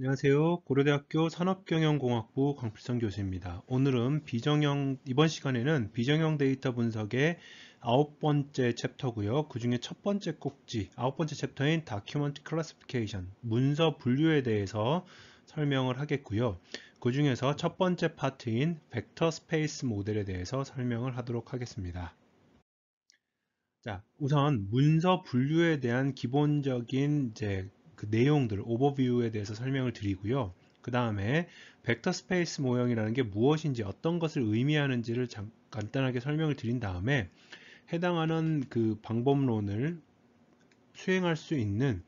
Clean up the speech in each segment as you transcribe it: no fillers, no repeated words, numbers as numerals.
안녕하세요. 고려대학교 산업경영공학부 강필성 교수입니다. 오늘은 이번 시간에는 비정형 데이터 분석의 9번째 챕터고요. 그 중에 첫 번째 꼭지, 9번째 챕터인 Document Classification, 문서 분류에 대해서 설명을 하겠고요. 그 중에서 첫 번째 파트인 벡터 스페이스 모델에 대해서 설명을 하도록 하겠습니다. 자, 우선 문서 분류에 대한 기본적인 그 내용들, 오버뷰에 대해서 설명을 드리고요. 그 다음에 벡터 스페이스 모형이라는 게 무엇인지 어떤 것을 의미하는지를 간단하게 설명을 드린 다음에 해당하는 그 방법론을 수행할 수 있는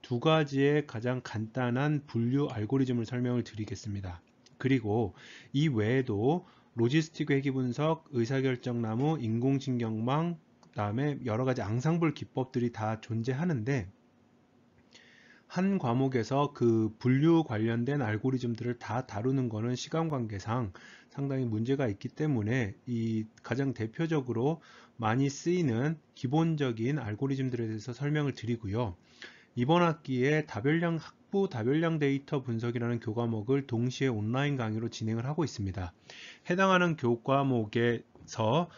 두 가지의 가장 간단한 분류 알고리즘을 설명을 드리겠습니다. 그리고 이 외에도 로지스틱 회귀 분석, 의사결정 나무, 인공지능망, 그다음에 여러 가지 앙상블 기법들이 다 존재하는데 한 과목에서 그 분류 관련된 알고리즘들을 다 다루는 것은 시간 관계상 상당히 문제가 있기 때문에 이 가장 대표적으로 많이 쓰이는 기본적인 알고리즘들에 대해서 설명을 드리고요. 이번 학기에 학부 다별량 데이터 분석이라는 교과목을 동시에 온라인 강의로 진행을 하고 있습니다. 해당하는 교과목에서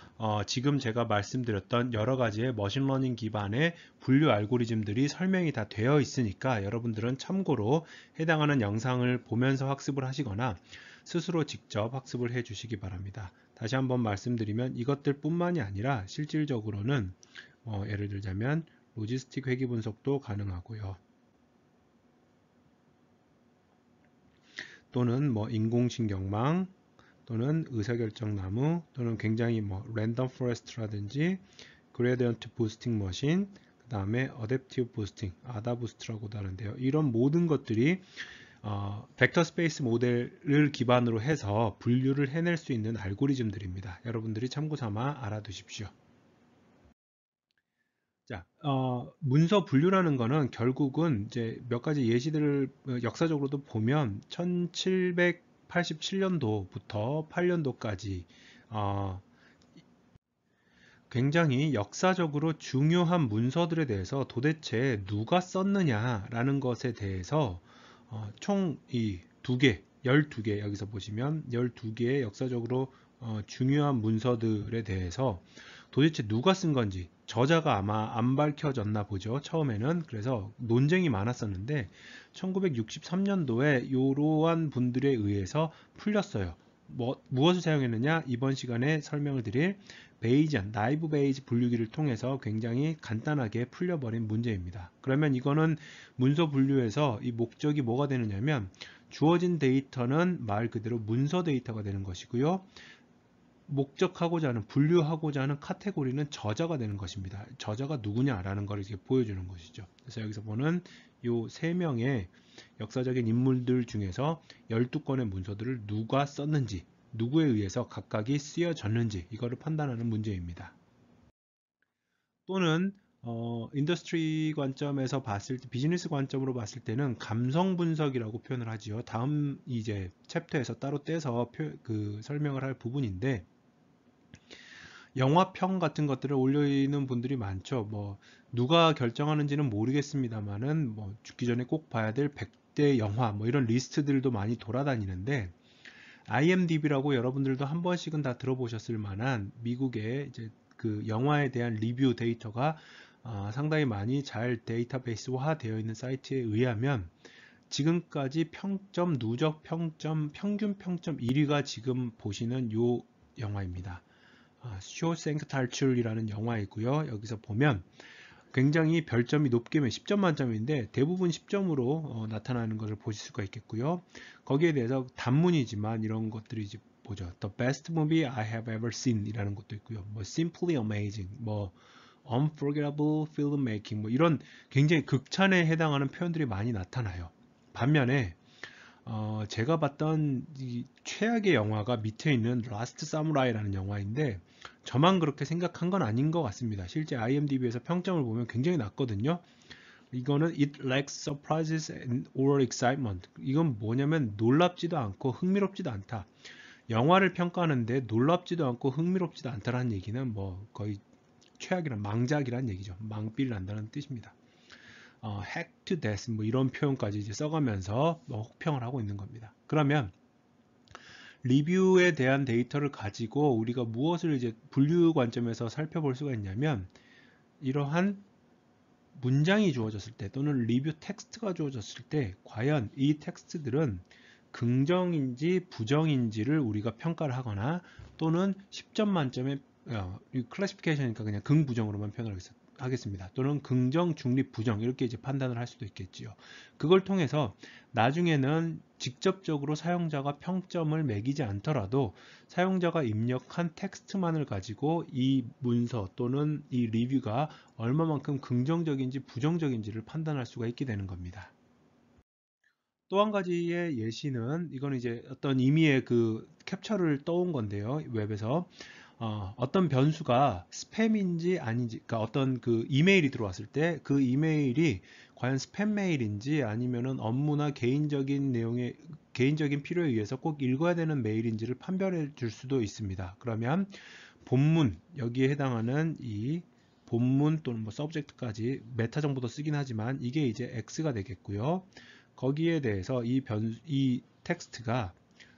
지금 제가 말씀드렸던 여러 가지의 머신러닝 기반의 분류 알고리즘들이 설명이 다 되어 있으니까 여러분들은 참고로 해당하는 영상을 보면서 학습을 하시거나 스스로 직접 학습을 해 주시기 바랍니다. 다시 한번 말씀드리면 이것들 뿐만이 아니라 실질적으로는 예를 들자면 로지스틱 회귀 분석도 가능하고요. 또는 인공신경망 또는 의사결정 나무 또는 굉장히 랜덤 포레스트라든지 그레디언트 부스팅 머신 그 다음에 어댑티브 부스팅 아다부스트라고도 하는데요. 이런 모든 것들이 벡터 스페이스 모델을 기반으로 해서 분류를 해낼 수 있는 알고리즘들입니다. 여러분들이 참고 삼아 알아두십시오. 자, 문서 분류라는 거는 결국은 이제 몇 가지 예시들을 역사적으로도 보면 1787년도부터 8년도까지 굉장히 역사적으로 중요한 문서들에 대해서 도대체 누가 썼느냐라는 것에 대해서 총 이 두 개, 12개 여기서 보시면 12개의 역사적으로 중요한 문서들에 대해서 도대체 누가 쓴 건지 저자가 아마 안 밝혀졌나 보죠. 처음에는. 그래서 논쟁이 많았었는데 1963년도에 이러한 분들에 의해서 풀렸어요. 무엇을 사용했느냐? 이번 시간에 설명을 드릴 베이지안, 나이브 베이지 분류기를 통해서 굉장히 간단하게 풀려버린 문제입니다. 그러면 이거는 문서 분류에서 이 목적이 뭐가 되느냐면 주어진 데이터는 말 그대로 문서 데이터가 되는 것이고요. 목적하고자 하는, 분류하고자 하는 카테고리는 저자가 되는 것입니다. 저자가 누구냐라는 걸 이렇게 보여주는 것이죠. 그래서 여기서 보는 요 세 명의 역사적인 인물들 중에서 12건의 문서들을 누가 썼는지, 누구에 의해서 각각이 쓰여졌는지 이거를 판단하는 문제입니다. 또는 인더스트리 관점에서 봤을 때, 비즈니스 관점으로 봤을 때는 감성 분석이라고 표현을 하지요. 다음 이제 챕터에서 따로 떼서 설명을 할 부분인데 영화평 같은 것들을 올리는 분들이 많죠. 누가 결정하는지는 모르겠습니다만은 죽기 전에 꼭 봐야 될 100대 영화 이런 리스트들도 많이 돌아다니는데 IMDb라고 여러분들도 한 번씩은 다 들어보셨을 만한 미국의 이제 그 영화에 대한 리뷰 데이터가 상당히 많이 잘 데이터베이스화 되어 있는 사이트에 의하면 지금까지 평점, 누적 평점, 평균 평점 1위가 지금 보시는 요 영화입니다. 쇼생크 탈출이라는 영화이고요. 여기서 보면 굉장히 별점이 높게 10점 만점인데 대부분 10점으로 나타나는 것을 보실 수가 있겠고요. 거기에 대해서 단문이지만 이런 것들이 이제 보죠. The best movie I have ever seen 이라는 것도 있고요. simply amazing, unforgettable filmmaking 이런 굉장히 극찬에 해당하는 표현들이 많이 나타나요. 반면에 제가 봤던 이 최악의 영화가 밑에 있는 라스트 사무라이라는 영화인데 저만 그렇게 생각한 건 아닌 것 같습니다. 실제 IMDb에서 평점을 보면 굉장히 낮거든요. 이거는 It lacks surprises or excitement. 이건 뭐냐면 놀랍지도 않고 흥미롭지도 않다. 영화를 평가하는데 놀랍지도 않고 흥미롭지도 않다라는 얘기는 거의 최악이란 망작이란 얘기죠. 망필을 한다는 뜻입니다. hack to death 뭐 이런 표현까지 이제 써가면서 혹평을 하고 있는 겁니다. 그러면 리뷰에 대한 데이터를 가지고 우리가 무엇을 이제 분류 관점에서 살펴볼 수가 있냐면, 이러한 문장이 주어졌을 때 또는 리뷰 텍스트가 주어졌을 때 과연 이 텍스트들은 긍정인지 부정인지를 우리가 평가를 하거나, 또는 10점 만점에 클래시피케이션이니까 그냥 긍부정으로만 표현을 하겠습니다. 또는 긍정, 중립, 부정 이렇게 이제 판단을 할 수도 있겠지요. 그걸 통해서 나중에는 직접적으로 사용자가 평점을 매기지 않더라도 사용자가 입력한 텍스트만을 가지고 이 문서 또는 이 리뷰가 얼마만큼 긍정적인지 부정적인지를 판단할 수가 있게 되는 겁니다. 또 한 가지의 예시는, 이거는 이제 어떤 임의의 그 캡처를 떠온 건데요. 웹에서 어떤 변수가 스팸인지 아닌지, 그러니까 어떤 그 이메일이 들어왔을 때 그 이메일이 과연 스팸 메일인지 아니면은 업무나 개인적인 내용의 개인적인 필요에 의해서 꼭 읽어야 되는 메일인지를 판별해 줄 수도 있습니다. 그러면 본문, 여기에 해당하는 이 본문 또는 뭐 서브젝트까지 메타 정보도 쓰긴 하지만 이게 이제 X가 되겠고요. 거기에 대해서 이 텍스트가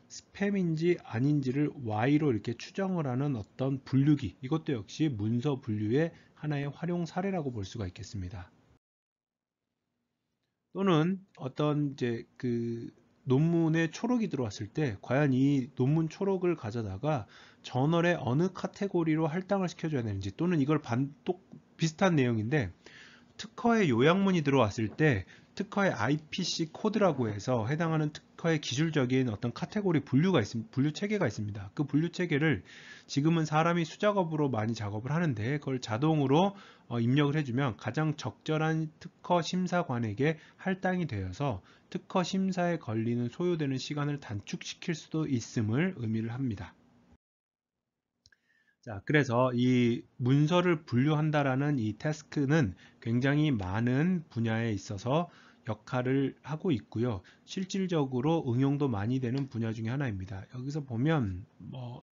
스팸인지 아닌지를 Y로 이렇게 추정을 하는 어떤 분류기, 이것도 역시 문서 분류의 하나의 활용 사례라고 볼 수가 있겠습니다. 또는 어떤 이제 그 논문에 초록이 들어왔을 때 과연 이 논문 초록을 가져다가 저널의 어느 카테고리로 할당을 시켜줘야 되는지, 또는 이걸 비슷한 내용인데 특허의 요약문이 들어왔을 때 특허의 IPC 코드라고 해서 해당하는 특허의 기술적인 어떤 카테고리 분류 체계가 있습니다. 그 분류 체계를 지금은 사람이 수작업으로 많이 작업을 하는데, 그걸 자동으로 입력을 해주면 가장 적절한 특허 심사관에게 할당이 되어서 특허 심사에 걸리는 소요되는 시간을 단축시킬 수도 있음을 의미를 합니다. 자, 그래서 이 문서를 분류한다라는 이 태스크는 굉장히 많은 분야에 있어서 역할을 하고 있고요. 실질적으로 응용도 많이 되는 분야 중에 하나입니다. 여기서 보면 뭐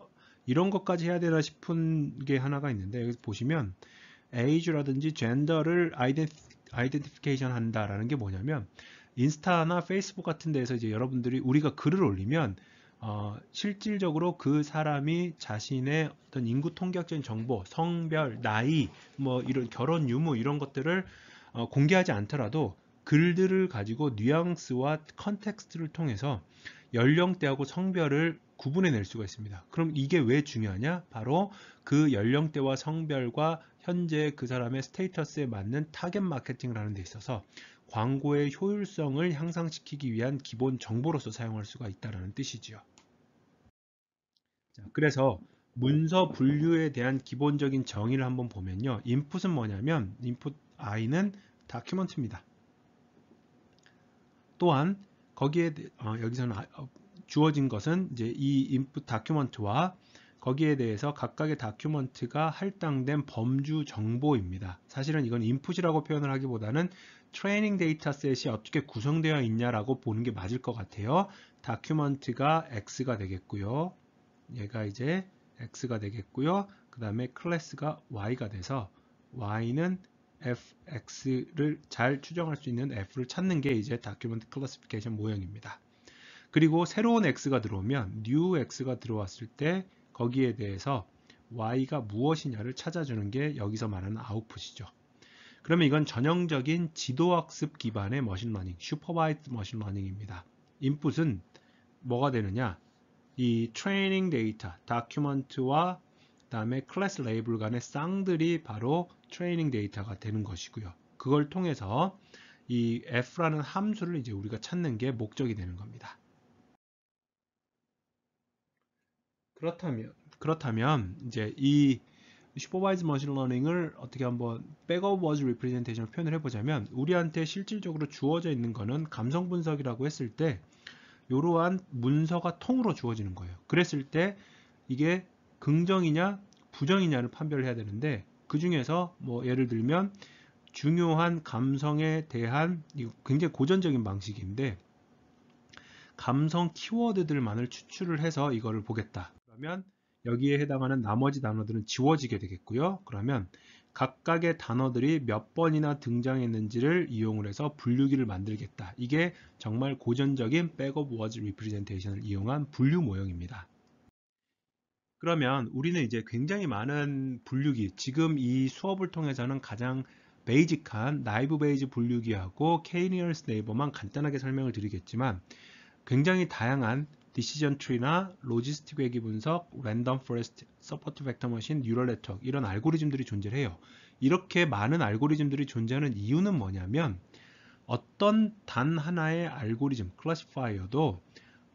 이런 것까지 해야 되나 싶은 게 하나가 있는데, 여기서 보시면 age라든지 gender를 아이덴티피케이션 한다라는 게 뭐냐면, 인스타나 페이스북 같은 데에서 이제 여러분들이 우리가 글을 올리면 실질적으로 그 사람이 자신의 어떤 인구 통계학적인 정보, 성별, 나이, 뭐 이런 결혼 유무 이런 것들을 공개하지 않더라도 글들을 가지고 뉘앙스와 컨텍스트를 통해서 연령대하고 성별을 구분해낼 수가 있습니다. 그럼 이게 왜 중요하냐? 바로 그 연령대와 성별과 현재 그 사람의 스테이터스에 맞는 타겟 마케팅을 하는 데 있어서 광고의 효율성을 향상시키기 위한 기본 정보로서 사용할 수가 있다는 뜻이지요. 자, 그래서 문서 분류에 대한 기본적인 정의를 한번 보면요. 인풋은 뭐냐면 인풋 i는 다큐먼트입니다. 또한 거기에 여기서는 주어진 것은 이제 이 인풋 다큐먼트와 거기에 대해서 각각의 다큐먼트가 할당된 범주 정보입니다. 사실은 이건 인풋이라고 표현을 하기보다는 트레이닝 데이터셋이 어떻게 구성되어 있냐라고 보는 게 맞을 것 같아요. 다큐먼트가 X가 되겠고요. 얘가 이제 X가 되겠고요. 그 다음에 클래스가 Y가 돼서 Y는 fx를 잘 추정할 수 있는 f를 찾는 게 이제 다큐멘트 클래시피케이션 모형입니다. 그리고 새로운 x가 들어오면 new x가 들어왔을 때 거기에 대해서 y가 무엇이냐를 찾아주는 게 여기서 말하는 아웃풋이죠. 그러면 이건 전형적인 지도학습 기반의 머신러닝, 슈퍼바이즈드 머신러닝입니다. 인풋은 뭐가 되느냐? 이 트레이닝 데이터, 다큐먼트와 그다음에 클래스 레이블 간의 쌍들이 바로 트레이닝 데이터가 되는 것이고요. 그걸 통해서 이 f라는 함수를 이제 우리가 찾는 게 목적이 되는 겁니다. 그렇다면 이제 이 슈퍼바이즈 머신러닝을 어떻게 한번 백오버즈 리프레젠테이션을 표현을 해보자면, 우리한테 실질적으로 주어져 있는 거는 감성 분석이라고 했을 때 이러한 문서가 통으로 주어지는 거예요. 그랬을 때 이게 긍정이냐 부정이냐를 판별을 해야 되는데, 그 중에서 뭐 예를 들면 중요한 감성에 대한, 이거 굉장히 고전적인 방식인데 감성 키워드들만을 추출을 해서 이거를 보겠다. 그러면 여기에 해당하는 나머지 단어들은 지워지게 되겠고요. 그러면 각각의 단어들이 몇 번이나 등장했는지를 이용을 해서 분류기를 만들겠다. 이게 정말 고전적인 Bag of Words Representation을 이용한 분류 모형입니다. 그러면 우리는 이제 굉장히 많은 분류기, 지금 이 수업을 통해서는 가장 베이직한 나이브 베이지 분류기하고 K-niarest neighbor만 간단하게 설명을 드리겠지만 굉장히 다양한 디시전 트리나 로지스틱 회귀 분석, 랜덤 포레스트, 서포트 벡터 머신, 뉴럴 네트워크 이런 알고리즘들이 존재해요. 이렇게 많은 알고리즘들이 존재하는 이유는 뭐냐면 어떤 단 하나의 알고리즘, 클래시파이어도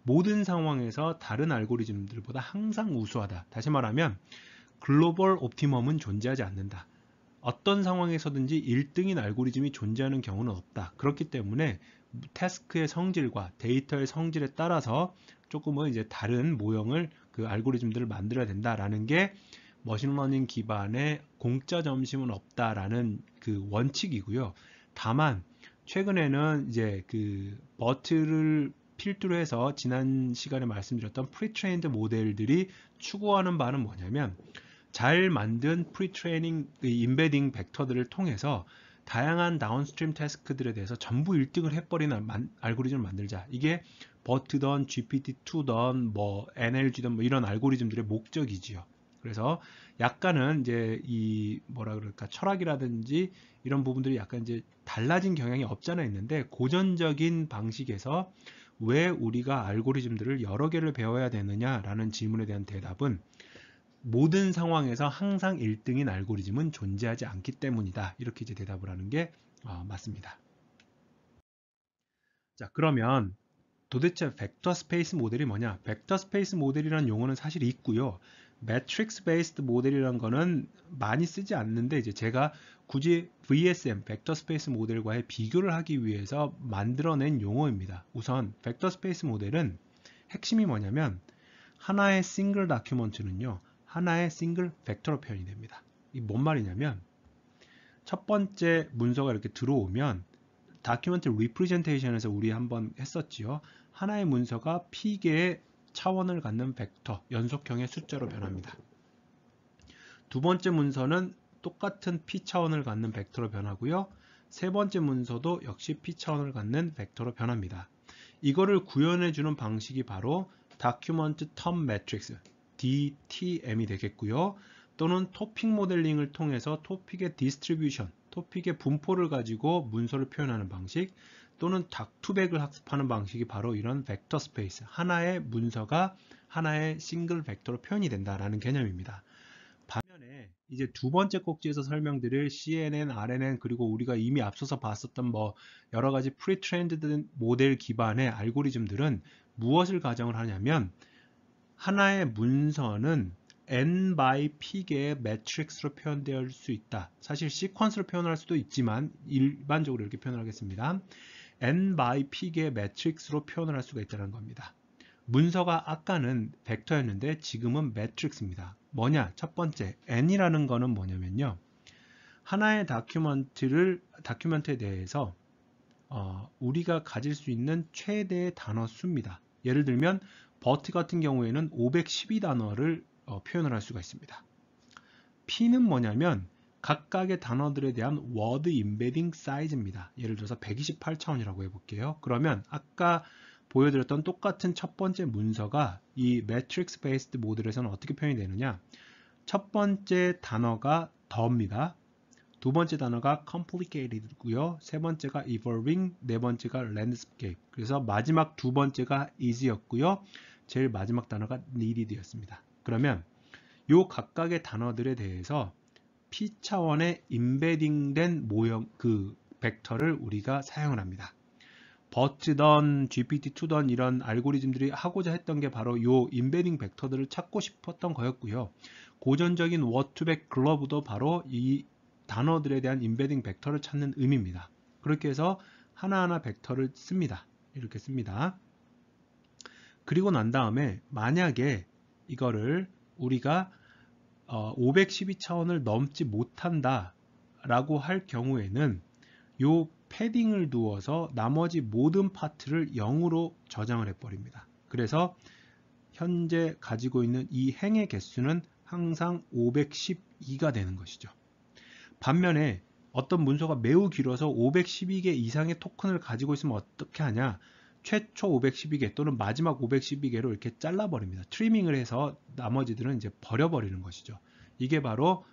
모든 상황에서 다른 알고리즘들보다 항상 우수하다. 다시 말하면 글로벌 옵티멈은 존재하지 않는다. 어떤 상황에서든지 1등인 알고리즘이 존재하는 경우는 없다. 그렇기 때문에 태스크의 성질과 데이터의 성질에 따라서 조금은 이제 다른 모형을 그 알고리즘들을 만들어야 된다라는 게 머신러닝 기반의 공짜 점심은 없다라는 그 원칙이고요. 다만 최근에는 이제 그 버트를 필두로 해서 지난 시간에 말씀드렸던 프리트레인드 모델들이 추구하는 바는 뭐냐면 잘 만든 프리트레이닝 임베딩 벡터들을 통해서 다양한 다운스트림 태스크들에 대해서 전부 1등을 해버리는 알고리즘을 만들자. 이게 버트던 GPT-2던 뭐 NLG던 뭐 이런 알고리즘들의 목적이지요. 그래서 약간은 이제 이 뭐라 그럴까 철학이라든지 이런 부분들이 약간 이제 달라진 경향이 없잖아 있는데 고전적인 방식에서 왜 우리가 알고리즘들을 여러 개를 배워야 되느냐라는 질문에 대한 대답은 모든 상황에서 항상 1등인 알고리즘은 존재하지 않기 때문이다. 이렇게 이제 대답을 하는 게 맞습니다. 자, 그러면 도대체 벡터 스페이스 모델이 뭐냐? 벡터 스페이스 모델이라는 용어는 사실 있고요. 매트릭스 베이스드 모델이라는 거는 많이 쓰지 않는데 이제 제가 굳이 VSM, 벡터 스페이스 모델과의 비교를 하기 위해서 만들어낸 용어입니다. 우선 벡터 스페이스 모델은 핵심이 뭐냐면 하나의 싱글 다큐먼트는요. 하나의 싱글 벡터로 표현이 됩니다. 이 뭔 말이냐면 첫 번째 문서가 이렇게 들어오면 다큐멘트 리프레젠테이션에서 우리 한번 했었지요. 하나의 문서가 P개의 차원을 갖는 벡터, 연속형의 숫자로 변합니다. 두 번째 문서는 똑같은 P 차원을 갖는 벡터로 변하고요. 세 번째 문서도 역시 P 차원을 갖는 벡터로 변합니다. 이거를 구현해주는 방식이 바로 다큐먼트 텀 매트릭스, DTM이 되겠고요. 또는 토픽 모델링을 통해서 토픽의 디스트리뷰션, 토픽의 분포를 가지고 문서를 표현하는 방식, 또는 닥투백을 학습하는 방식이 바로 이런 벡터 스페이스, 하나의 문서가 하나의 싱글 벡터로 표현이 된다라는 개념입니다. 반면에 이제 두 번째 꼭지에서 설명드릴 CNN, RNN 그리고 우리가 이미 앞서서 봤었던 뭐 여러 가지 프리트레인드 모델 기반의 알고리즘들은 무엇을 가정을 하냐면 하나의 문서는 n by p개의 매트릭스로 표현될 수 있다. 사실 시퀀스로 표현할 수도 있지만 일반적으로 이렇게 표현을 하겠습니다. n by p개의 매트릭스로 표현을 할 수가 있다는 겁니다. 문서가 아까는 벡터였는데 지금은 매트릭스입니다. 뭐냐? 첫 번째, n이라는 거는 뭐냐면요. 하나의 다큐멘트에 대해서 우리가 가질 수 있는 최대의 단어 수입니다. 예를 들면 버트 같은 경우에는 512단어를 표현을 할 수가 있습니다. P는 뭐냐면 각각의 단어들에 대한 word embedding size입니다. 예를 들어서 128차원이라고 해볼게요. 그러면 아까 보여드렸던 똑같은 첫 번째 문서가 이 매트릭스 베이스드 모델에서는 어떻게 표현이 되느냐? 첫 번째 단어가 더입니다. 두 번째 단어가 complicated고요. 세 번째가 evolving, 네 번째가 landscape. 그래서 마지막 두 번째가 is였고요. 제일 마지막 단어가 needed였습니다. 그러면 요 각각의 단어들에 대해서 P 차원의 임베딩된 모형 그 벡터를 우리가 사용을 합니다. 버트던 GPT-2던 이런 알고리즘들이 하고자 했던 게 바로 요 임베딩 벡터들을 찾고 싶었던 거였고요. 고전적인 워투백 글러브도 바로 이 단어들에 대한 임베딩 벡터를 찾는 의미입니다. 그렇게 해서 하나하나 벡터를 씁니다. 이렇게 씁니다. 그리고 난 다음에 만약에 이거를 우리가 512차원을 넘지 못한다 라고 할 경우에는 요 패딩을 두어서 나머지 모든 파트를 0으로 저장을 해버립니다. 그래서 현재 가지고 있는 이 행의 개수는 항상 512가 되는 것이죠. 반면에 어떤 문서가 매우 길어서 512개 이상의 토큰을 가지고 있으면 어떻게 하냐? 최초 512개 또는 마지막 512개로 이렇게 잘라버립니다. 트리밍을 해서 나머지들은 이제 버려버리는 것이죠. 이게 바로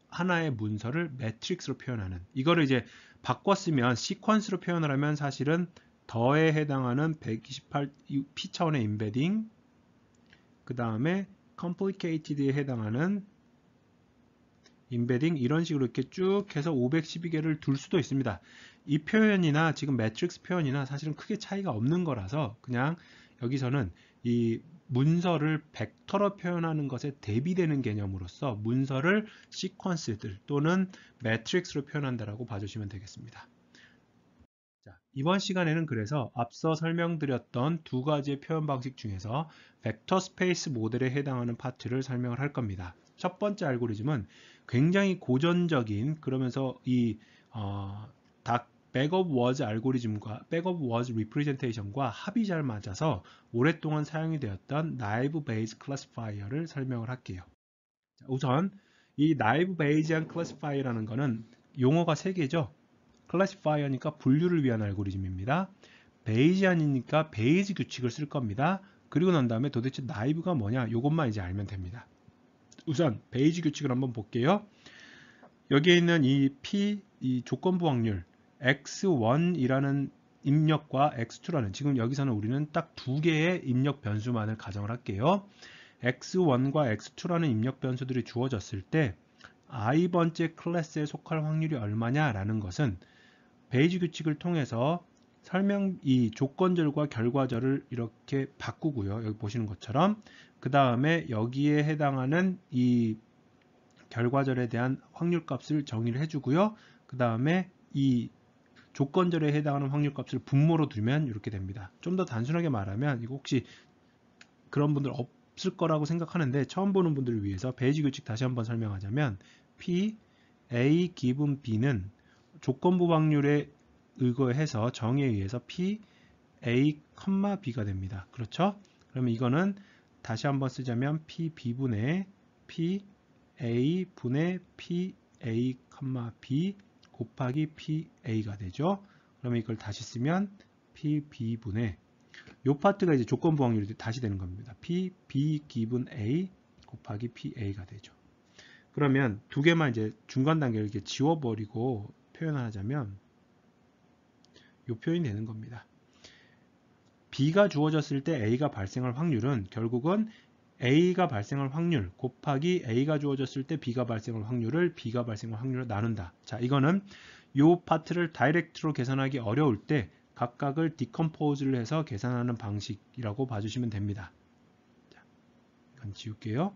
하나의 문서를 매트릭스로 표현하는, 이거를 이제 바꿨으면 시퀀스로 표현을 하면 사실은 더에 해당하는 128 P 차원의 임베딩, 그 다음에 complicated에 해당하는 임베딩, 이런 식으로 이렇게 쭉 해서 512개를 둘 수도 있습니다. 이 표현이나 지금 매트릭스 표현이나 사실은 크게 차이가 없는 거라서 그냥 여기서는 이 문서를 벡터로 표현하는 것에 대비되는 개념으로서 문서를 시퀀스들 또는 매트릭스로 표현한다라고 봐주시면 되겠습니다. 자, 이번 시간에는 그래서 앞서 설명드렸던 두 가지의 표현 방식 중에서 벡터 스페이스 모델에 해당하는 파트를 설명을 할 겁니다. 첫 번째 알고리즘은 굉장히 고전적인, 그러면서 이 백업 워즈 알고리즘과 백업 워즈 리프레젠테이션과 합이 잘 맞아서 오랫동안 사용이 되었던 나이브 베이즈 클래시파이어를 설명을 할게요. 자, 우선 이 나이브 베이지안 클래시파이어라는 거는 용어가 세 개죠. 클래시파이어니까 분류를 위한 알고리즘입니다. 베이지안이니까 베이지 규칙을 쓸 겁니다. 그리고 난 다음에 도대체 나이브가 뭐냐, 이것만 이제 알면 됩니다. 우선 베이지 규칙을 한번 볼게요. 여기에 있는 이 P, 이 조건부 확률 x1이라는 입력과 x2라는, 지금 여기서는 우리는 딱 두 개의 입력 변수만을 가정을 할게요. x1과 x2라는 입력 변수들이 주어졌을 때 i번째 클래스에 속할 확률이 얼마냐라는 것은 베이지 규칙을 통해서 이 조건절과 결과절을 이렇게 바꾸고요. 여기 보시는 것처럼 그 다음에 여기에 해당하는 이 결과절에 대한 확률값을 정의를 해주고요. 그 다음에 이 조건절에 해당하는 확률값을 분모로 두면 이렇게 됩니다. 좀 더 단순하게 말하면, 이거 혹시 그런 분들 없을 거라고 생각하는데 처음 보는 분들을 위해서 베이지 규칙 다시 한번 설명하자면 P, A 기분 B는 조건부 확률에 의거해서 정의에 의해서 P, A, B가 됩니다. 그렇죠? 그러면 이거는 다시 한번 쓰자면 P, B분의 P, A 분의 P, A, B 곱하기 P, A가 되죠. 그러면 이걸 다시 쓰면 P, B분의 이 파트가 이제 조건부 확률이 다시 되는 겁니다. P, B 기분 A 곱하기 P, A가 되죠. 그러면 두 개만 이제 중간 단계를 이렇게 지워버리고 표현하자면 이 표현이 되는 겁니다. B가 주어졌을 때 A가 발생할 확률은 결국은 A가 발생할 확률 곱하기 A가 주어졌을 때 B가 발생할 확률을 B가 발생할 확률로 나눈다. 자, 이거는 이 파트를 다이렉트로 계산하기 어려울 때 각각을 디컴포즈를 해서 계산하는 방식이라고 봐주시면 됩니다. 자, 이건 지울게요.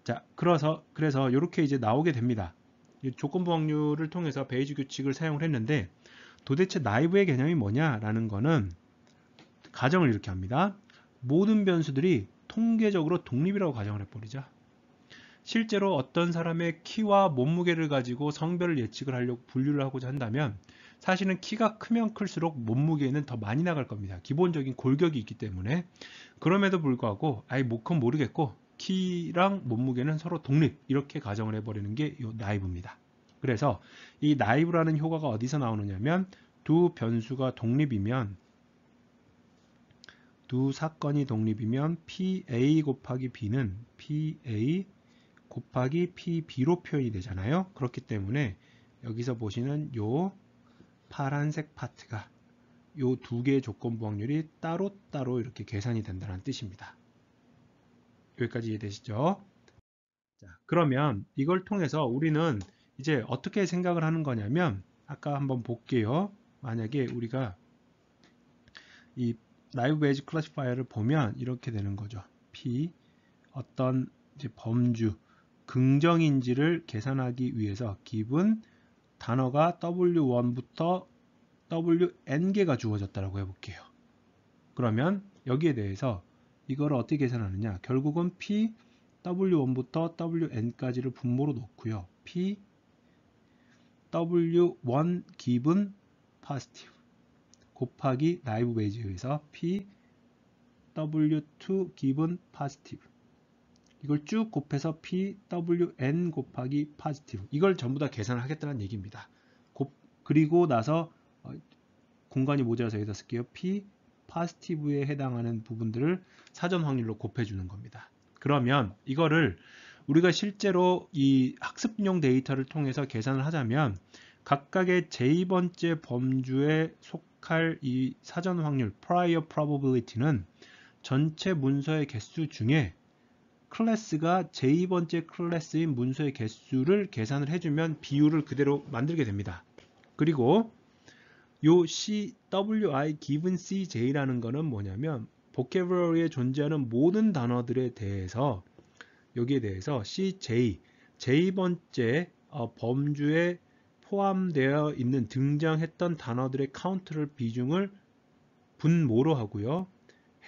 자, 그래서 이렇게 이제 나오게 됩니다. 이 조건부 확률을 통해서 베이지 규칙을 사용을 했는데 도대체 나이브의 개념이 뭐냐라는 거는 가정을 이렇게 합니다. 모든 변수들이 통계적으로 독립이라고 가정을 해버리자. 실제로 어떤 사람의 키와 몸무게를 가지고 성별을 예측을 하려고 분류를 하고자 한다면 사실은 키가 크면 클수록 몸무게는 더 많이 나갈 겁니다. 기본적인 골격이 있기 때문에. 그럼에도 불구하고 그건 모르겠고 키랑 몸무게는 서로 독립, 이렇게 가정을 해버리는 게 이 나이브입니다. 그래서 이 나이브라는 효과가 어디서 나오느냐면 두 변수가 독립이면, 두 사건이 독립이면 PA 곱하기 B는 PA 곱하기 PB로 표현이 되잖아요. 그렇기 때문에 여기서 보시는 요 파란색 파트가 요 두 개의 조건부 확률이 따로따로 이렇게 계산이 된다는 뜻입니다. 여기까지 이해되시죠? 자, 그러면 이걸 통해서 우리는 이제 어떻게 생각을 하는 거냐면, 아까 한번 볼게요. 만약에 우리가 이 나이브 베이지 클래시파이어를 보면 이렇게 되는 거죠. P 어떤 이제 범주 긍정인지를 계산하기 위해서 기분 단어가 W1부터 WN개가 주어졌다고 해볼게요. 그러면 여기에 대해서 이걸 어떻게 계산하느냐, 결국은 P W1부터 WN까지를 분모로 놓고요. P W1 기분 positive 곱하기 나이브 베이지에 의해서 P W2 기분 positive 이걸 쭉 곱해서 PWN 곱하기 positive. 이걸 전부 다 계산을 하겠다는 얘기입니다. 그리고 나서 공간이 모자라서 여기다 쓸게요. P positive에 해당하는 부분들을 사전 확률로 곱해주는 겁니다. 그러면 이거를 우리가 실제로 이 학습용 데이터를 통해서 계산을 하자면 각각의 j-번째 범주에 속할 이 사전 확률 prior probability는 전체 문서의 개수 중에 클래스가 j-번째 클래스인 문서의 개수를 계산을 해주면 비율을 그대로 만들게 됩니다. 그리고 요 CWI given CJ라는 거는 뭐냐면 vocabulary에 존재하는 모든 단어들에 대해서 여기에 대해서 CJ, J번째 범주에 포함되어 있는 등장했던 단어들의 카운트를 비중을 분모로 하고요.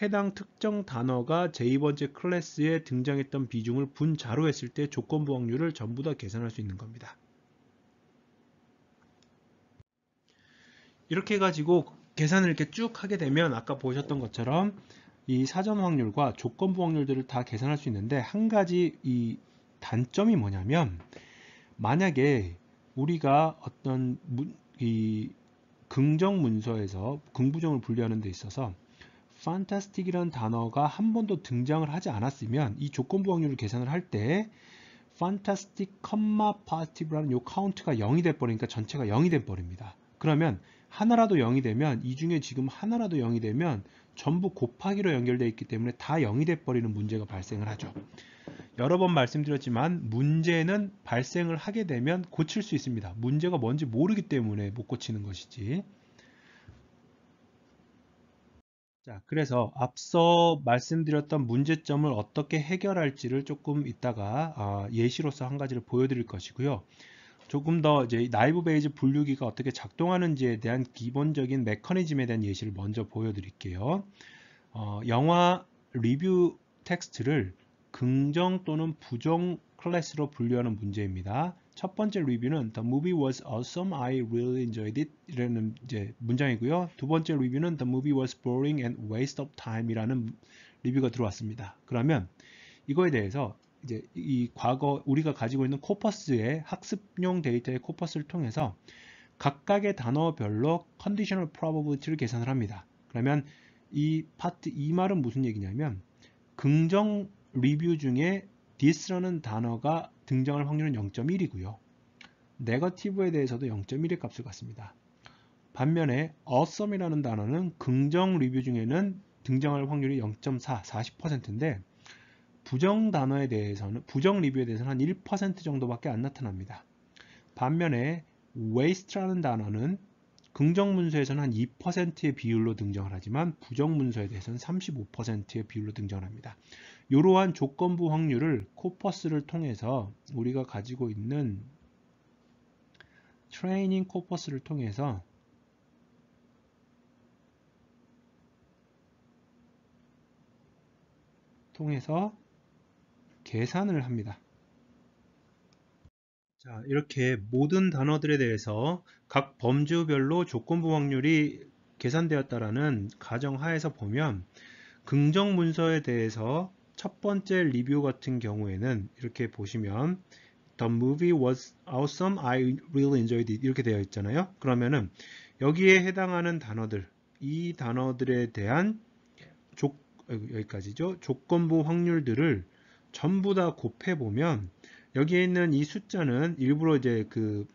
해당 특정 단어가 J번째 클래스에 등장했던 비중을 분자로 했을 때 조건부 확률을 전부 다 계산할 수 있는 겁니다. 이렇게 해가지고 계산을 이렇게 쭉 하게 되면 아까 보셨던 것처럼 이 사전 확률과 조건부 확률들을 다 계산할 수 있는데 한 가지 이 단점이 뭐냐면 만약에 우리가 어떤 이 긍정 문서에서 긍부정을 분류하는 데 있어서 fantastic이라는 단어가 한 번도 등장을 하지 않았으면 이 조건부 확률을 계산을 할 때 fantastic, positive라는 요 카운트가 0이 돼 버리니까 전체가 0이 돼 버립니다. 그러면 하나라도 0이 되면 이 중에 지금 하나라도 0이 되면 전부 곱하기로 연결되어 있기 때문에 다 0이 돼 버리는 문제가 발생을 하죠. 여러 번 말씀드렸지만 문제는 발생을 하게 되면 고칠 수 있습니다. 문제가 뭔지 모르기 때문에 못 고치는 것이지. 자, 그래서 앞서 말씀드렸던 문제점을 어떻게 해결할지를 조금 이따가 예시로서 한 가지를 보여드릴 것이고요. 조금 더 이제 나이브 베이즈 분류기가 어떻게 작동하는지에 대한 기본적인 메커니즘에 대한 예시를 먼저 보여드릴게요. 영화 리뷰 텍스트를 긍정 또는 부정 클래스로 분류하는 문제입니다. 첫 번째 리뷰는 The movie was awesome, I really enjoyed it 이라는 이제 문장이고요. 두 번째 리뷰는 The movie was boring and waste of time 이라는 리뷰가 들어왔습니다. 그러면 이거에 대해서 이제 이 과거 우리가 가지고 있는 코퍼스의 학습용 데이터의 코퍼스를 통해서 각각의 단어별로 컨디셔널 프로버빌리티를 계산을 합니다. 그러면 이 파트 이 말은 무슨 얘기냐면 긍정 리뷰 중에 this라는 단어가 등장할 확률은 0.1이고요. 네거티브에 대해서도 0.1의 값을 갖습니다. 반면에 awesome이라는 단어는 긍정 리뷰 중에는 등장할 확률이 0.4, 40%인데 부정 단어에 대해서는 부정 리뷰에 대해서는 한 1% 정도밖에 안 나타납니다. 반면에 waste라는 단어는 긍정 문서에서는 한 2%의 비율로 등장을 하지만 부정 문서에 대해서는 35%의 비율로 등장을 합니다. 이러한 조건부 확률을 코퍼스를 통해서 우리가 가지고 있는 트레이닝 코퍼스를 통해서 계산을 합니다. 자, 이렇게 모든 단어들에 대해서 각 범주별로 조건부 확률이 계산되었다라는 가정하에서 보면 긍정 문서에 대해서 첫 번째 리뷰 같은 경우에는 이렇게 보시면 The movie was awesome, I really enjoyed it 이렇게 되어 있잖아요. 그러면은 여기에 해당하는 단어들, 이 단어들에 대한 여기까지죠. 조건부 확률들을 전부 다 곱해보면 여기에 있는 이 숫자는 일부러 이제 그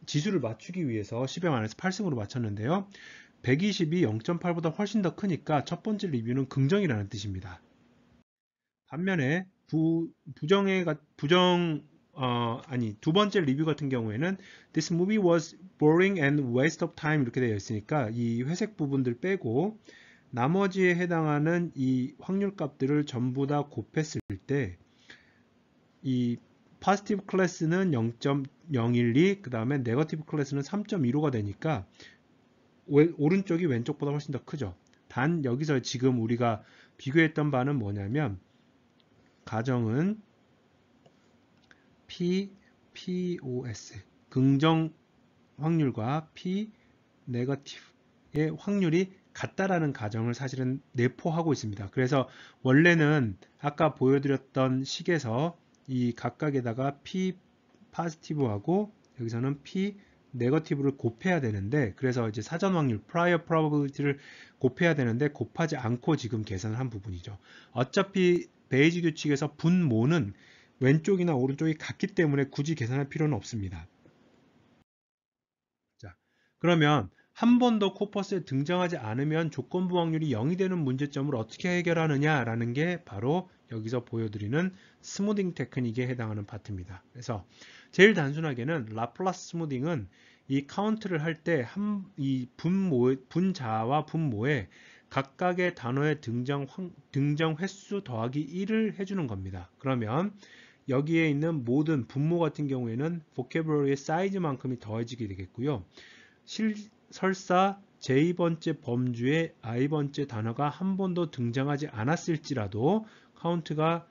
지수를 맞추기 위해서 10의 안에서 8승으로 맞췄는데요. 120이 0.8보다 훨씬 더 크니까 첫 번째 리뷰는 긍정이라는 뜻입니다. 반면에 두 번째 리뷰 같은 경우에는 This movie was boring and waste of time 이렇게 되어 있으니까 이 회색 부분들 빼고 나머지에 해당하는 이 확률 값들을 전부 다 곱했을 때 이 positive 클래스는 0.012, 그 다음에 네거티브 클래스는 3.15가 되니까 오른쪽이 왼쪽보다 훨씬 더 크죠. 단 여기서 지금 우리가 비교했던 바는 뭐냐면 가정은 POS 긍정 확률과 P 네거티브의 확률이 같다라는 가정을 사실은 내포하고 있습니다. 그래서 원래는 아까 보여드렸던 식에서 이 각각에다가 P 포지티브하고 여기서는 P 네거티브를 곱해야 되는데, 그래서 이제 사전 확률 prior probability를 곱해야 되는데 곱하지 않고 지금 계산을 한 부분이죠. 어차피 베이지 규칙에서 분모는 왼쪽이나 오른쪽이 같기 때문에 굳이 계산할 필요는 없습니다. 자, 그러면 한 번도 코퍼스에 등장하지 않으면 조건부 확률이 0이 되는 문제점을 어떻게 해결하느냐라는 게 바로 여기서 보여드리는 스무딩 테크닉에 해당하는 파트입니다. 그래서 제일 단순하게는 라플라스 스무딩은 이 카운트를 할 때 이 분자와 분모에 각각의 단어의 등장 횟수 더하기 1을 해주는 겁니다. 그러면 여기에 있는 모든 분모 같은 경우에는 vocabulary의 사이즈만큼이 더해지게 되겠고요. 설사 J번째 범주에 I번째 단어가 한 번도 등장하지 않았을지라도 카운트가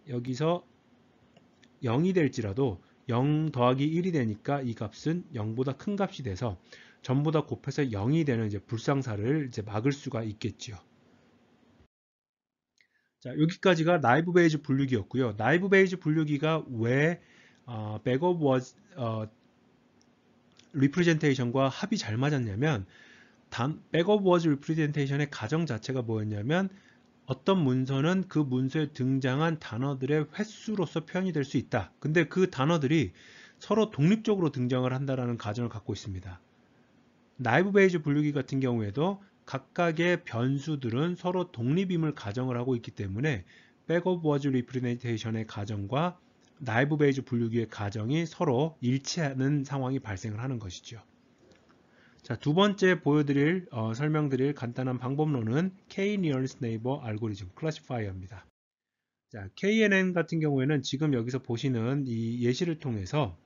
여기서 0이 될지라도 0 더하기 1이 되니까 이 값은 0보다 큰 값이 돼서 전부 다 곱해서 0이 되는 이제 불상사를 이제 막을 수가 있겠죠. 자, 여기까지가 나이브 베이즈 분류기였고요. 나이브 베이즈 분류기가 왜 백업 워즈 리프레젠테이션과 합이 잘 맞았냐면, 백업 워즈 리프레젠테이션의 가정 자체가 뭐였냐면, 어떤 문서는 그 문서에 등장한 단어들의 횟수로서 표현이 될 수 있다. 근데 그 단어들이 서로 독립적으로 등장을 한다는 가정을 갖고 있습니다. 나이브 베이즈 분류기 같은 경우에도 각각의 변수들은 서로 독립임을 가정을 하고 있기 때문에 백업 워즈 리프레젠테이션의 가정과 나이브 베이즈 분류기의 가정이 서로 일치하는 상황이 발생을 하는 것이죠. 자, 두 번째 설명드릴 간단한 방법론은 K-Nearest Neighbor 알고리즘 클래시파이어입니다. 자, KNN 같은 경우에는 지금 여기서 보시는 이 예시를 통해서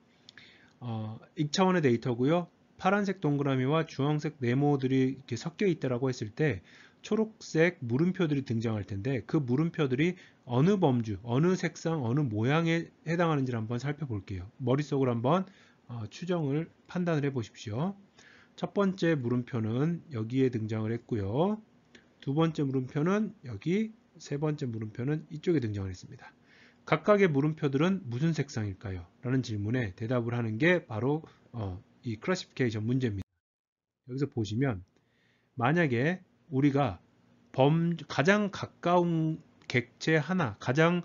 익차원의 데이터고요. 파란색 동그라미와 주황색 네모들이 이렇게 섞여 있다라고 했을 때 초록색 물음표들이 등장할 텐데, 그 물음표들이 어느 범주, 어느 색상, 어느 모양에 해당하는지를 한번 살펴볼게요. 머릿속으로 한번 추정을 판단을 해 보십시오. 첫 번째 물음표는 여기에 등장을 했고요. 두 번째 물음표는 여기, 세 번째 물음표는 이쪽에 등장을 했습니다. 각각의 물음표들은 무슨 색상일까요? 라는 질문에 대답을 하는 게 바로 이 클래시피케이션 문제입니다. 여기서 보시면 만약에 우리가 가장 가까운 객체 하나, 가장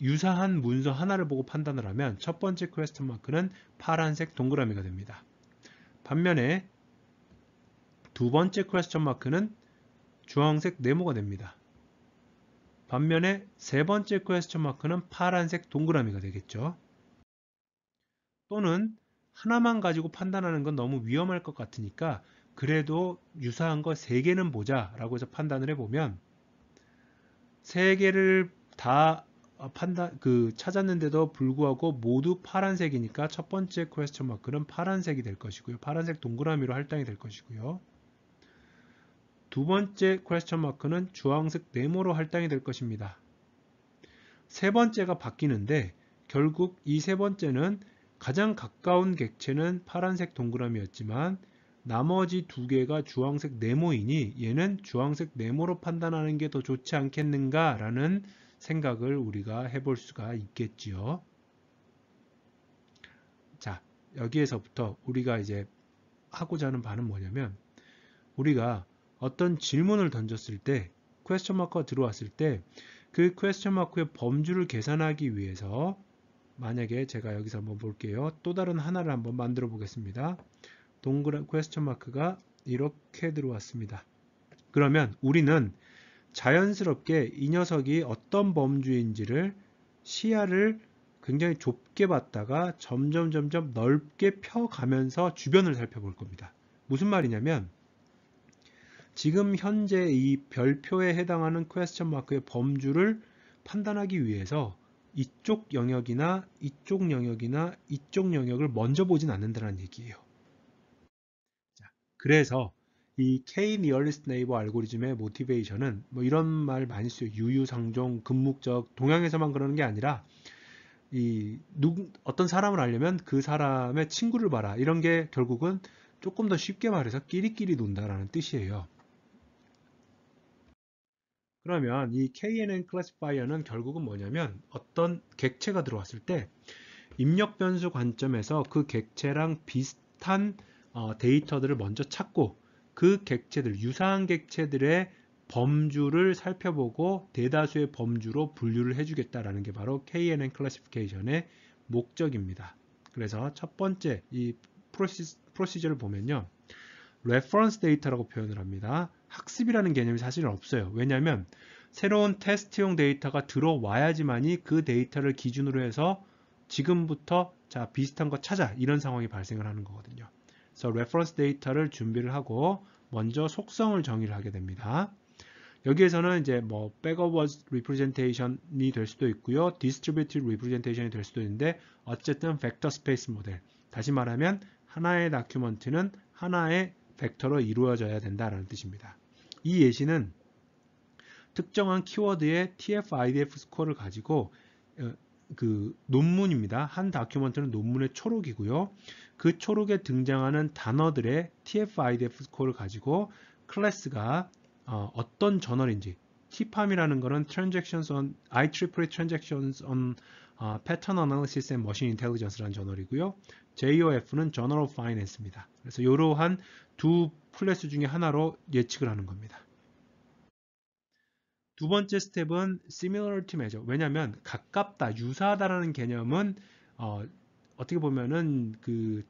유사한 문서 하나를 보고 판단을 하면 첫 번째 퀘스천 마크는 파란색 동그라미가 됩니다. 반면에 두 번째 퀘스천 마크는 주황색 네모가 됩니다. 반면에 세 번째 퀘스천 마크는 파란색 동그라미가 되겠죠. 또는 하나만 가지고 판단하는 건 너무 위험할 것 같으니까 그래도 유사한 거 3개는 보자 라고 해서 판단을 해보면 3개를 다 찾았는데도 불구하고 모두 파란색이니까 첫 번째 퀘스천 마크는 파란색이 될 것이고요. 파란색 동그라미로 할당이 될 것이고요. 두 번째 퀘스천 마크는 주황색 네모로 할당이 될 것입니다. 세 번째가 바뀌는데 결국 이 세 번째는 가장 가까운 객체는 파란색 동그라미였지만 나머지 두 개가 주황색 네모이니 얘는 주황색 네모로 판단하는 게 더 좋지 않겠는가 라는 생각을 우리가 해볼 수가 있겠지요. 자, 여기에서부터 우리가 이제 하고자 하는 바는 뭐냐면, 우리가 어떤 질문을 던졌을 때 퀘스천 마크가 들어왔을 때 그 퀘스천 마크의 범주를 계산하기 위해서, 만약에 제가 여기서 한번 볼게요. 또 다른 하나를 한번 만들어 보겠습니다. 동그란 퀘스천 마크가 이렇게 들어왔습니다. 그러면 우리는 자연스럽게 이 녀석이 어떤 범주인지를 시야를 굉장히 좁게 봤다가 점점 넓게 펴가면서 주변을 살펴볼 겁니다. 무슨 말이냐면, 지금 현재 이 별표에 해당하는 퀘스천 마크의 범주를 판단하기 위해서 이쪽 영역이나 이쪽 영역이나 이쪽 영역을 먼저 보진 않는다는 얘기예요. 자, 그래서 이 K-Nearest Neighbor 알고리즘의 모티베이션은 뭐 이런 말 많이 써요. 유유상종, 금묵적, 동양에서만 그러는 게 아니라 어떤 사람을 알려면 그 사람의 친구를 봐라. 이런 게 결국은 조금 더 쉽게 말해서 끼리끼리 논다라는 뜻이에요. 그러면 이 KNN 클래시파이어는 결국은 뭐냐면 어떤 객체가 들어왔을 때 입력 변수 관점에서 그 객체랑 비슷한 데이터들을 먼저 찾고 그 객체들, 유사한 객체들의 범주를 살펴보고 대다수의 범주로 분류를 해주겠다라는 게 바로 KNN 클래시피케이션의 목적입니다. 그래서 첫 번째 이 프로시저를 보면요. 레퍼런스 데이터라고 표현을 합니다. 학습이라는 개념이 사실은 없어요. 왜냐하면 새로운 테스트용 데이터가 들어와야지만이 그 데이터를 기준으로 해서 지금부터 자 비슷한 거 찾아 이런 상황이 발생을 하는 거거든요. 그래서 레퍼런스 데이터를 준비를 하고 먼저 속성을 정의를 하게 됩니다. 여기에서는 이제 뭐 백워드 리프레젠테이션이 될 수도 있고요. 디스트리뷰티드 리프레젠테이션이 될 수도 있는데 어쨌든 벡터 스페이스 모델. 다시 말하면 하나의 다큐먼트는 하나의 벡터로 이루어져야 된다라는 뜻입니다. 이 예시는 특정한 키워드의 TF-IDF 스코어를 가지고 그 논문입니다. 한 다큐먼트는 논문의 초록이고요. 그 초록에 등장하는 단어들의 TF-IDF 스코어를 가지고 클래스가 어떤 저널인지 TPAM이라는 거는 Transactions on IEEE Transactions on Pattern Analysis and Machine Intelligence라는 저널이고요. JOF는 Journal of Finance입니다. 그래서 이러한 두 클래스 중에 하나로 예측을 하는 겁니다. 두 번째 스텝은 Similarity Measure. 왜냐하면 가깝다, 유사하다라는 개념은 어떻게 보면은 그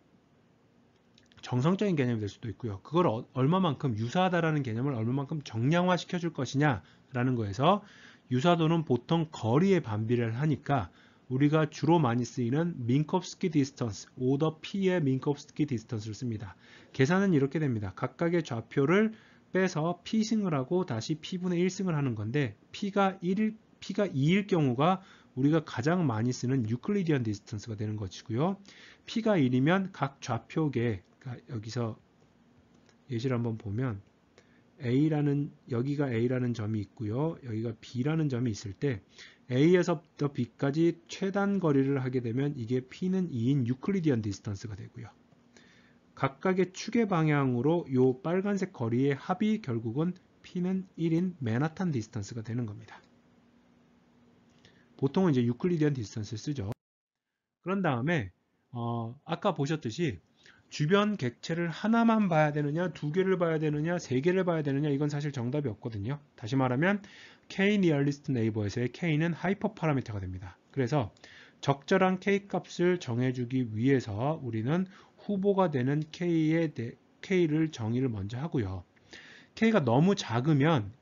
정성적인 개념이 될 수도 있고요. 그걸 얼마만큼 유사하다라는 개념을 얼마만큼 정량화 시켜줄 것이냐라는 거에서 유사도는 보통 거리에 반비례를 하니까 우리가 주로 많이 쓰이는 민콥스키 디스턴스, 오더 P의 민콥스키 디스턴스를 씁니다. 계산은 이렇게 됩니다. 각각의 좌표를 빼서 P승을 하고 다시 P분의 1승을 하는 건데 P가 2일 경우가 우리가 가장 많이 쓰는 유클리디언 디스턴스가 되는 것이고요. P가 1이면 각 좌표계, 그러니까 여기서 예시를 한번 보면 여기가 A라는 점이 있고요. 여기가 B라는 점이 있을 때 A에서부터 B까지 최단 거리를 하게 되면 이게 P는 2인 유클리디언 디스턴스가 되고요. 각각의 축의 방향으로 이 빨간색 거리의 합이 결국은 P는 1인 맨하탄 디스턴스가 되는 겁니다. 보통은 이제 유클리디언 디스턴스를 쓰죠. 그런 다음에 아까 보셨듯이 주변 객체를 하나만 봐야 되느냐, 두 개를 봐야 되느냐, 세 개를 봐야 되느냐, 이건 사실 정답이 없거든요. 다시 말하면 K nearest neighbor에서의 K는 하이퍼 파라미터가 됩니다. 그래서 적절한 K 값을 정해주기 위해서 우리는 후보가 되는 K를 정의를 먼저 하고요. K가 너무 작으면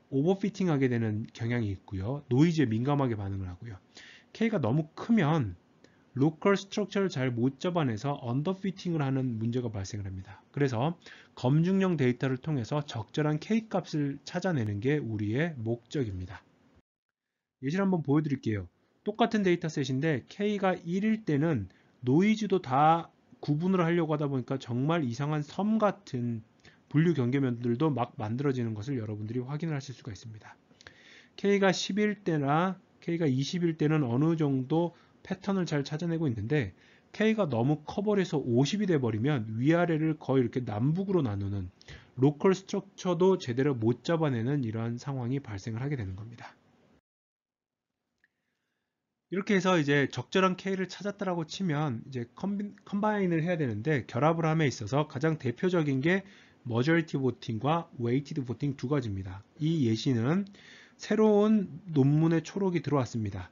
오버피팅하게 되는 경향이 있고요. 노이즈에 민감하게 반응을 하고요. K가 너무 크면 로컬 스트럭처를 잘 못 잡아내서 언더피팅을 하는 문제가 발생을 합니다. 그래서 검증형 데이터를 통해서 적절한 K 값을 찾아내는 게 우리의 목적입니다. 예시를 한번 보여드릴게요. 똑같은 데이터셋인데 K가 1일 때는 노이즈도 다 구분을 하려고 하다 보니까 정말 이상한 섬 같은 분류 경계면들도 막 만들어지는 것을 여러분들이 확인을 하실 수가 있습니다. K가 10일 때나 K가 20일 때는 어느 정도 패턴을 잘 찾아내고 있는데 K가 너무 커버해서 50이 돼버리면 위아래를 거의 이렇게 남북으로 나누는 로컬 스트럭처도 제대로 못 잡아내는 이러한 상황이 발생을 하게 되는 겁니다. 이렇게 해서 이제 적절한 K를 찾았다라고 치면 이제 컴바인을 해야 되는데 결합을 함에 있어서 가장 대표적인 게 머저리티 보팅과 웨이티드 보팅 두 가지입니다. 이 예시는 새로운 논문의 초록이 들어왔습니다.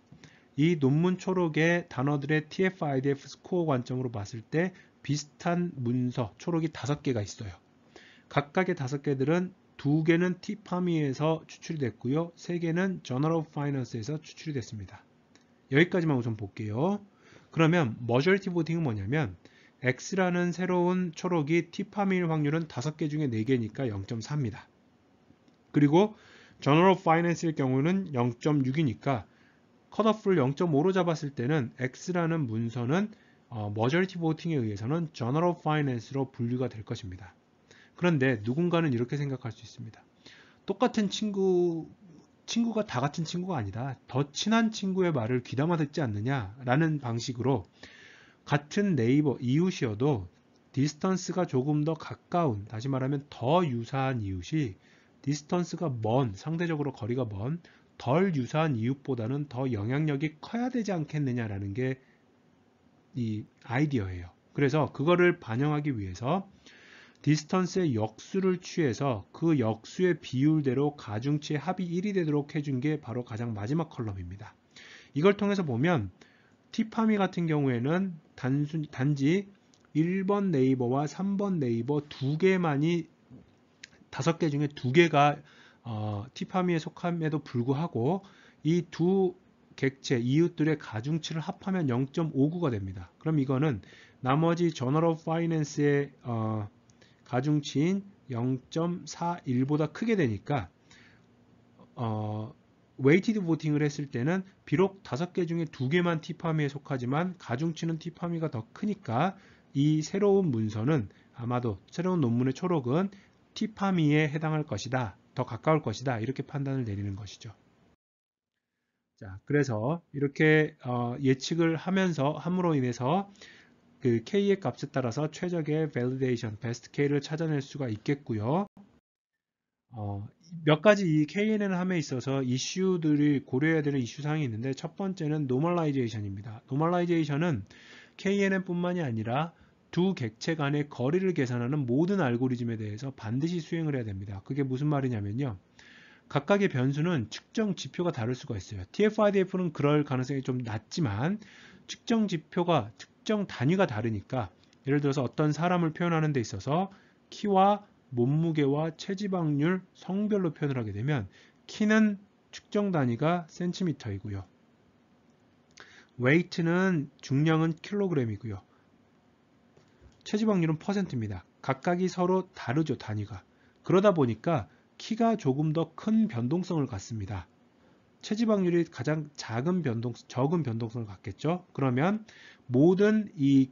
이 논문 초록의 단어들의 TF-IDF 스코어 관점으로 봤을 때 비슷한 문서 초록이 5개가 있어요. 각각의 5개들은 2개는 TPAM에서 추출이 됐고요. 3개는 Journal of Finance에서 추출이 됐습니다. 여기까지만 우선 볼게요. 그러면 majority voting은 뭐냐면 X라는 새로운 초록이 TPAM일 확률은 5개 중에 4개니까 0.4입니다. 그리고 Journal of Finance일 경우는 0.6이니까 컷오프를 0.5로 잡았을 때는 X라는 문서는 majority voting에 의해서는 Journal of Finance로 분류가 될 것입니다. 그런데 누군가는 이렇게 생각할 수 있습니다. 똑같은 친구가 다 같은 친구가 아니다. 더 친한 친구의 말을 귀담아 듣지 않느냐라는 방식으로 같은 네이버 이웃이어도 디스턴스가 조금 더 가까운, 다시 말하면 더 유사한 이웃이 디스턴스가 먼, 상대적으로 거리가 먼 덜 유사한 이웃보다는 더 영향력이 커야 되지 않겠느냐라는 게 이 아이디어예요. 그래서 그거를 반영하기 위해서 디스턴스의 역수를 취해서 그 역수의 비율대로 가중치의 합이 1이 되도록 해준 게 바로 가장 마지막 컬럼입니다. 이걸 통해서 보면 티파미 같은 경우에는 단지 1번 네이버와 3번 네이버 두 개만이 5개 중에 2개가 티파미에 속함에도 불구하고 이 두 객체 이웃들의 가중치를 합하면 0.59가 됩니다. 그럼 이거는 나머지 저널 오브 파이낸스의 가중치인 0.41보다 크게 되니까 웨이티드 보팅을 했을 때는 비록 5개 중에 2개만 티파미에 속하지만 가중치는 티파미가 더 크니까 이 새로운 문서는 아마도 새로운 논문의 초록은 티파미에 해당할 것이다. 더 가까울 것이다. 이렇게 판단을 내리는 것이죠. 자, 그래서 이렇게 예측을 함으로 인해서 그 K의 값에 따라서 최적의 validation, best K를 찾아낼 수가 있겠고요. 몇 가지 이 KNN함에 있어서 이슈들이 고려해야 되는 이슈 사항이 있는데 첫 번째는 normalization입니다. normalization은 KNN 뿐만이 아니라 두 객체 간의 거리를 계산하는 모든 알고리즘에 대해서 반드시 수행을 해야 됩니다. 그게 무슨 말이냐면요. 각각의 변수는 측정 지표가 다를 수가 있어요. TF-IDF는 그럴 가능성이 좀 낮지만 측정 지표가 특정 단위가 다르니까 예를 들어서 어떤 사람을 표현하는 데 있어서 키와 몸무게와 체지방률, 성별로 표현을 하게 되면 키는 측정 단위가 센티미터이고요. 웨이트는 중량은 킬로그램이고요. 체지방률은 퍼센트입니다. 각각이 서로 다르죠, 단위가. 그러다 보니까 키가 조금 더 큰 변동성을 갖습니다. 체지방률이 가장 적은 변동성을 갖겠죠. 그러면 모든 이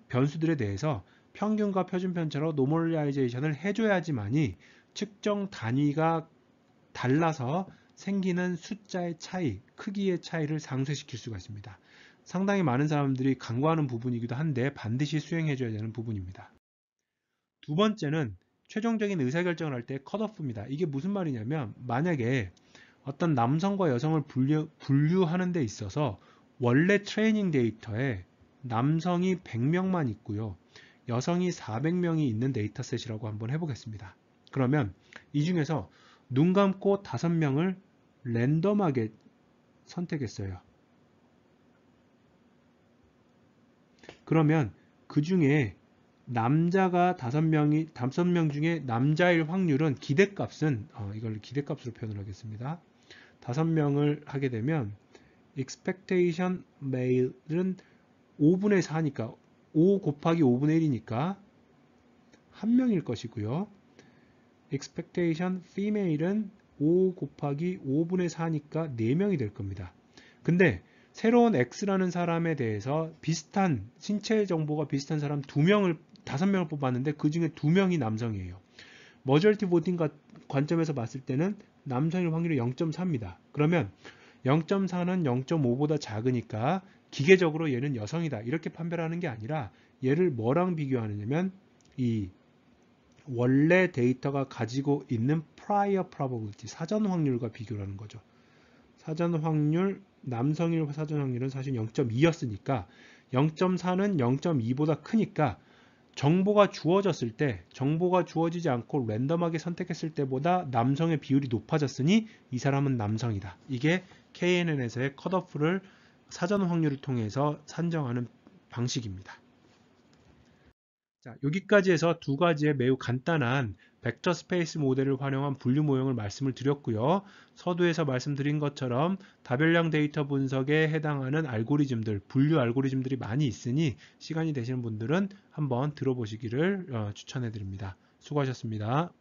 변수들에 대해서 평균과 표준 편차로 노멀라이제이션을 해줘야지만이 측정 단위가 달라서 생기는 숫자의 차이, 크기의 차이를 상쇄시킬 수가 있습니다. 상당히 많은 사람들이 간과하는 부분이기도 한데 반드시 수행해줘야 되는 부분입니다. 두 번째는 최종적인 의사결정을 할 때 컷오프입니다. 이게 무슨 말이냐면 만약에 어떤 남성과 여성을 분류하는 데 있어서 원래 트레이닝 데이터에 남성이 100명만 있고요. 여성이 400명이 있는 데이터셋이라고 한번 해보겠습니다. 그러면 이 중에서 눈 감고 5명을 랜덤하게 선택했어요. 그러면 그 중에 남자가 5명 중에 남자일 확률은 기대값은 이걸 기대값으로 표현을 하겠습니다. 5명을 하게 되면 expectation male은 5분의 4니까 5 곱하기 5분의 1이니까 1명일 것이고요. expectation female은 5 곱하기 5분의 4니까 4명이 될 겁니다. 근데 새로운 X라는 사람에 대해서 비슷한 신체 정보가 비슷한 사람 5명을 뽑았는데 그 중에 2명이 남성이에요. 머저리티 보팅 관점에서 봤을 때는 남성일 확률이 0.4입니다. 그러면 0.4는 0.5보다 작으니까 기계적으로 얘는 여성이다 이렇게 판별하는 게 아니라 얘를 뭐랑 비교하느냐면 이 원래 데이터가 가지고 있는 prior probability 사전 확률과 비교를 하는 거죠. 사전 확률 남성일 사전 확률은 사실 0.2였으니까 0.4는 0.2보다 크니까 정보가 주어졌을 때 정보가 주어지지 않고 랜덤하게 선택했을 때보다 남성의 비율이 높아졌으니 이 사람은 남성이다. 이게 KNN에서의 컷오프를 사전 확률을 통해서 산정하는 방식입니다. 자, 여기까지 해서 두 가지의 매우 간단한 벡터 스페이스 모델을 활용한 분류 모형을 말씀을 드렸고요. 서두에서 말씀드린 것처럼 다별량 데이터 분석에 해당하는 알고리즘들, 분류 알고리즘들이 많이 있으니 시간이 되시는 분들은 한번 들어보시기를 추천해 드립니다. 수고하셨습니다.